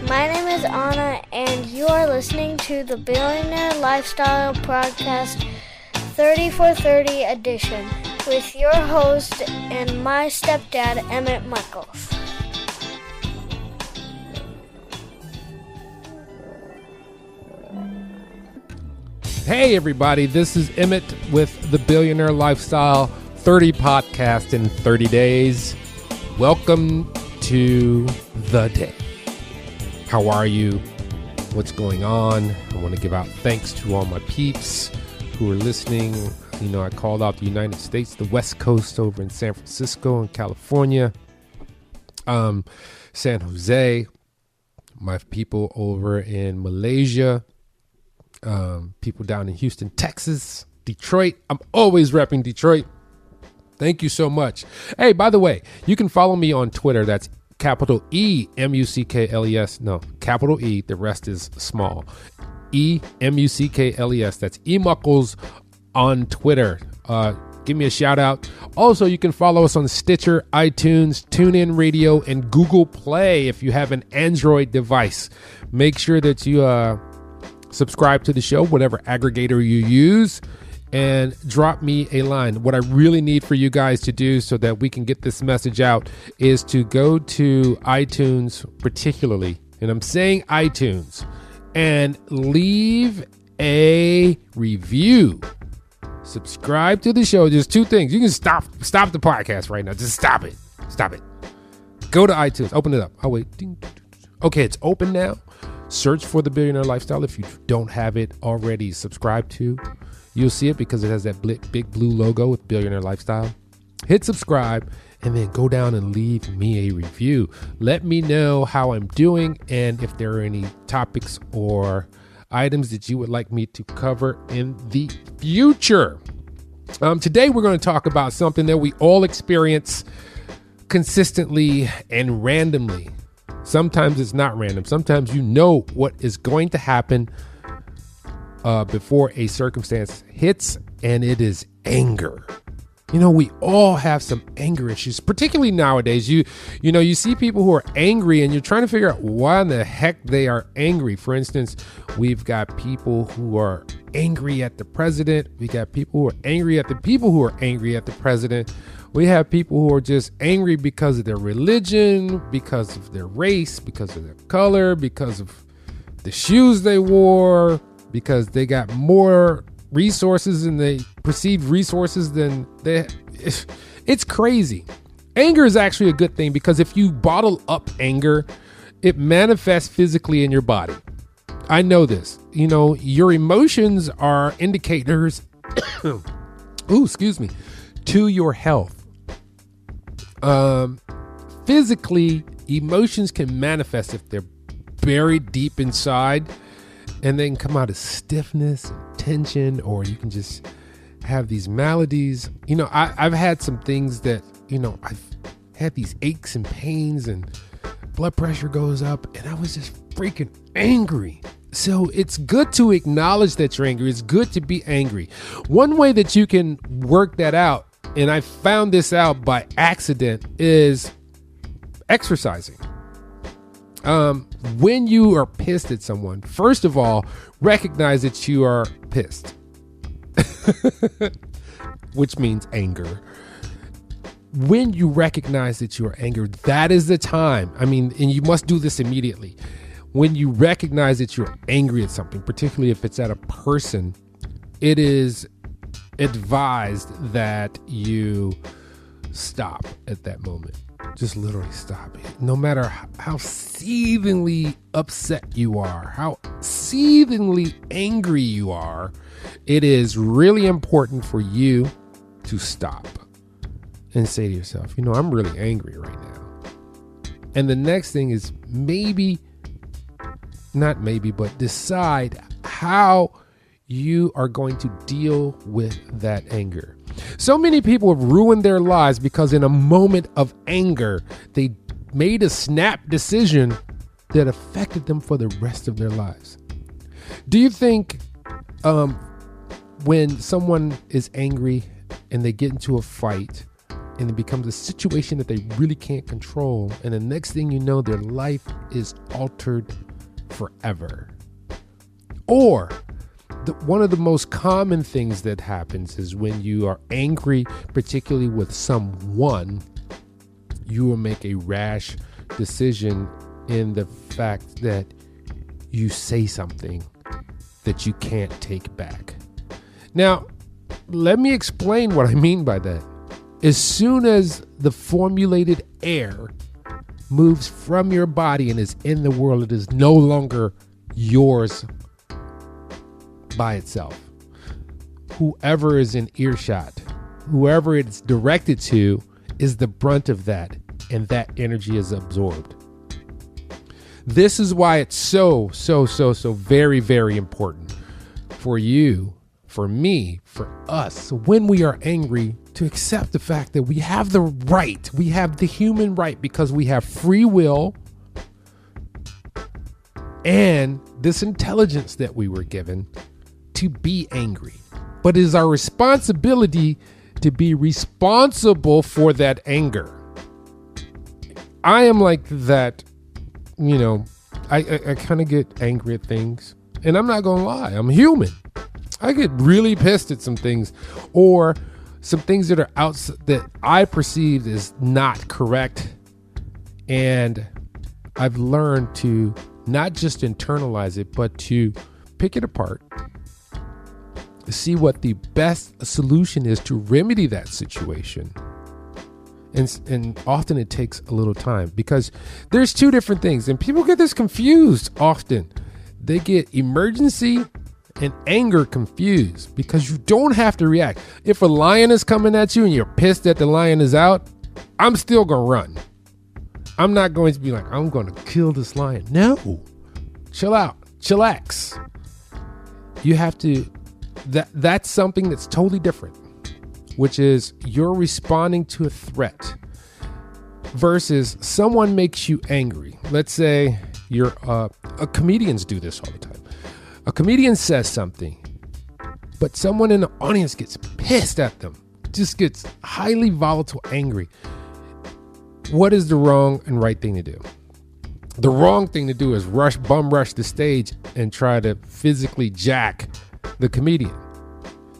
My name is Anna, and you are listening to the Billionaire Lifestyle Podcast 30 for 30 edition with your host and my stepdad, Emmett Michaels. Hey everybody, this is Emmett with the Billionaire Lifestyle 30 podcast in 30 days. Welcome to the day. How are you? What's going on? I want to give out thanks to all my peeps who are listening. You know, I called out the United States, the West Coast over in San Francisco and California, San Jose, my people over in Malaysia, people down in Houston, Texas, Detroit. I'm always repping Detroit. Thank you so much. Hey, by the way, you can follow me on Twitter. That's capital E Muckles. No, capital E. The rest is small. E Muckles. That's Emuckles on Twitter. Give me a shout out. Also, you can follow us on Stitcher, iTunes, TuneIn Radio, and Google Play if you have an Android device. Make sure that you subscribe to the show, whatever aggregator you use, and drop me a line. What I really need for you guys to do so that we can get this message out is to go to iTunes particularly, and I'm saying iTunes, and leave a review. Subscribe to the show. There's two things. You can stop the podcast right now. Just stop it. Go to iTunes. Open it up. Oh, wait. Okay, it's open now. Search for the Billionaire Lifestyle if you don't have it already subscribed to. You'll see it because it has that big blue logo with Billionaire Lifestyle. Hit subscribe and then go down and leave me a review. Let me know how I'm doing and if there are any topics or items that you would like me to cover in the future. Today we're going to talk about something that we all experience consistently and randomly. Sometimes it's not random. Sometimes you know what is going to happen before a circumstance hits, and it is anger. You know, we all have some anger issues, particularly nowadays. You see people who are angry, and you're trying to figure out why in the heck they are angry. For instance, we've got people who are angry at the president. We got people who are angry at the people who are angry at the president. We have people who are just angry because of their religion, because of their race, because of their color, because of the shoes they wore, because they got more resources and they perceived resources than they. It's crazy. Anger is actually a good thing because if you bottle up anger, it manifests physically in your body. I know this. You know, your emotions are indicators to your health. Physically, emotions can manifest if they're buried deep inside, and they can come out as stiffness and tension, or you can just have these maladies. You know, I've had some things that, you know, I've had these aches and pains and blood pressure goes up, and I was just freaking angry. So it's good to acknowledge that you're angry. It's good to be angry. One way that you can work that out, and I found this out by accident, is exercising. When you are pissed at someone, first of all, recognize that you are pissed, which means anger. When you recognize that you are angry, that is the time. I mean, and you must do this immediately. When you recognize that you're angry at something, particularly if it's at a person, it is advised that you stop at that moment. Just literally stop it. No matter how seethingly upset you are, how seethingly angry you are, it is really important for you to stop and say to yourself, you know, I'm really angry right now. And the next thing is but decide how you are going to deal with that anger. So many people have ruined their lives because in a moment of anger, they made a snap decision that affected them for the rest of their lives. Do you think when someone is angry and they get into a fight, and it becomes a situation that they really can't control. And the next thing you know, their life is altered forever. Or one of the most common things that happens is when you are angry, particularly with someone, you will make a rash decision in the fact that you say something that you can't take back. Now, let me explain what I mean by that. As soon as the formulated air moves from your body and is in the world, it is no longer yours by itself. Whoever is in earshot, whoever it's directed to, is the brunt of that, and that energy is absorbed. This is why it's so very, very important for you, for me, for us, when we are angry, to accept the fact that we have the right, we have the human right, because we have free will and this intelligence that we were given to be angry. But it is our responsibility to be responsible for that anger. I am like that, I kind of get angry at things, and I'm not going to lie, I'm human. I get really pissed at some things, or some things that are outside that I perceived as not correct. And I've learned to not just internalize it, but to pick it apart, see what the best solution is to remedy that situation. And often it takes a little time, because there's two different things, and people get this confused often. They get emergency and anger confused, because you don't have to react. If a lion is coming at you and you're pissed that the lion is out, I'm still going to run. I'm not going to be like, I'm going to kill this lion. No, chill out, chillax. You have to, that's something that's totally different, which is you're responding to a threat versus someone makes you angry. Let's say comedians do this all the time. A comedian says something, but someone in the audience gets pissed at them, just gets highly volatile, angry. What is the wrong and right thing to do? The wrong thing to do is bum rush the stage and try to physically jack the comedian.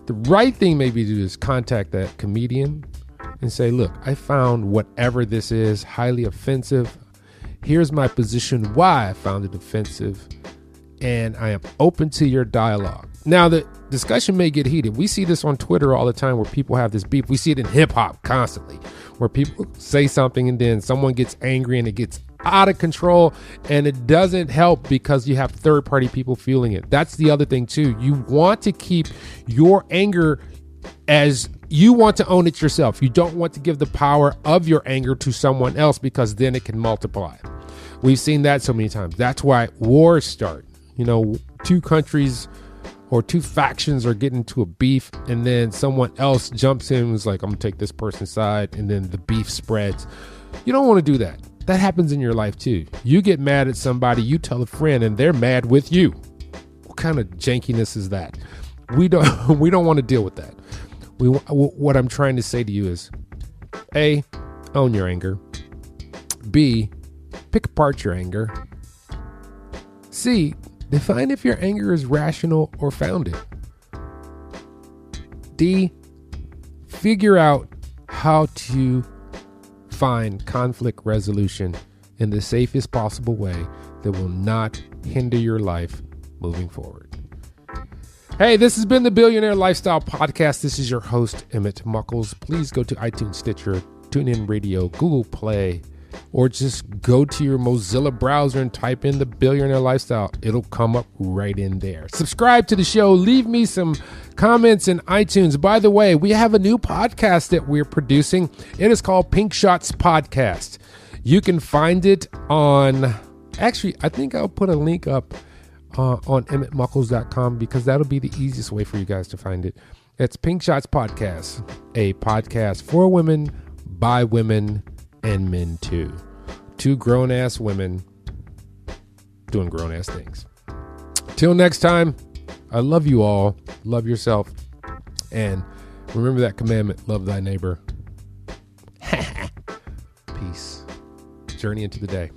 The right thing maybe to do is contact that comedian and say, look, I found whatever this is highly offensive. Here's my position why I found it offensive, and I am open to your dialogue. Now, the discussion may get heated. We see this on Twitter all the time where people have this beef. We see it in hip hop constantly, where people say something and then someone gets angry and it gets out of control, and it doesn't help because you have third-party people feeling it. That's the other thing too. You want to keep your anger as you want to own it yourself. You don't want to give the power of your anger to someone else, because then it can multiply. We've seen that so many times. That's why wars start. Two countries or two factions are getting into a beef, and then someone else jumps in and is like, I'm gonna take this person's side, and then the beef spreads. You don't want to do that. That happens in your life too. You get mad at somebody, you tell a friend, and they're mad with you. What kind of jankiness is that? We don't want to deal with that. What I'm trying to say to you is, A, own your anger. B, pick apart your anger. C, define if your anger is rational or founded. D, figure out how to find conflict resolution in the safest possible way that will not hinder your life moving forward. Hey, this has been the Billionaire Lifestyle Podcast. This is your host, Emmett Muckles. Please go to iTunes, Stitcher, TuneIn Radio, Google Play, or just go to your Mozilla browser and type in the Billionaire Lifestyle. It'll come up right in there. Subscribe to the show. Leave me some comments in iTunes. By the way, we have a new podcast that we're producing. It is called Pink Shots Podcast. You can find it on, actually, I think I'll put a link up on emmettmuckles.com, because that'll be the easiest way for you guys to find it. It's Pink Shots Podcast, a podcast for women, by women, and men too. Two grown-ass women doing grown-ass things. Till next time, I love you all. Love yourself. And remember that commandment, love thy neighbor. journey into the day.